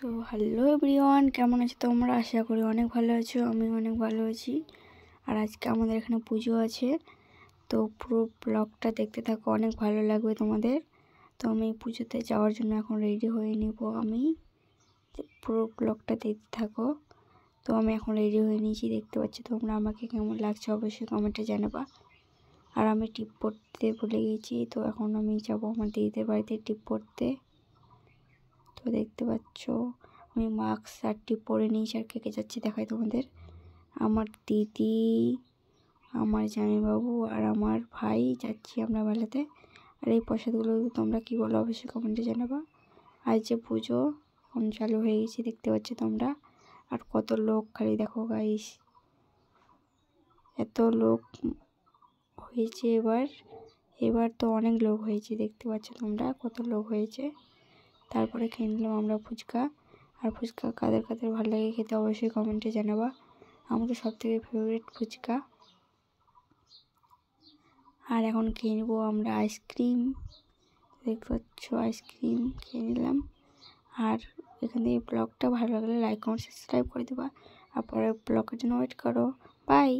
So hello everyone, কেমন আছো তোমরা? আশা করি অনেক ভালো আছো। আমি অনেক ভালো আছি। আর আজকে আমাদের এখানে পুজো আছে, তো পুরো ব্লগটা দেখতে থাকো, অনেক ভালো লাগবে তোমাদের। তো আমি পুজোতে যাওয়ার জন্য এখন রেডি হয়ে নিব। আমি পুরো ব্লগটা দেখতে থাকো। তো আমি এখন রেডি হয়ে নিয়েছি, দেখতে পাচ্ছি তোমরা। আমাকে কেমন লাগছে অবশ্যই কমেন্টে জানাবা। আর আমি টিপ পড়তে ভুলে গেছি, তো এখন আমি যাবো আমার দিদিদের বাড়িতে টিপ পড়তে। তো দেখতে পাচ্ছ আমি মাস্ক আর টিপ পরে নিয়েছি। আর কে যাচ্ছি দেখাই তোমাদের। আমার দিদি, আমার জামাইবাবু আর আমার ভাই যাচ্ছি আমরা মেলাতে। আর এই প্রসাদগুলো তোমরা কী বলো অবশ্যই কমেন্টে জানাবা। আজ যে পুজো এখন চালু হয়ে গেছে, দেখতে পাচ্ছ তোমরা। আর কত লোক, খালি দেখো গাইস, এত লোক হয়েছে এবার তো অনেক লোক হয়েছে, দেখতে পাচ্ছ তোমরা কত লোক হয়েছে। তারপরে খেয়ে নিলাম আমরা ফুচকা। আর ফুচকা কাদের কাদের ভালো লাগে খেতে অবশ্যই কমেন্টে জানাবা। আমাদের সবথেকে ফেভারিট ফুচকা। আর এখন খেয়ে নেবো আমরা আইসক্রিম, দেখতে পাচ্ছ আইসক্রিম খেয়ে নিলাম। আর এখান থেকে ব্লগটা ভালো লাগলে লাইক কমেন্ট সাবস্ক্রাইব করে দেবা। আর পরের ব্লগের জন্য ওয়েট করো। বাই।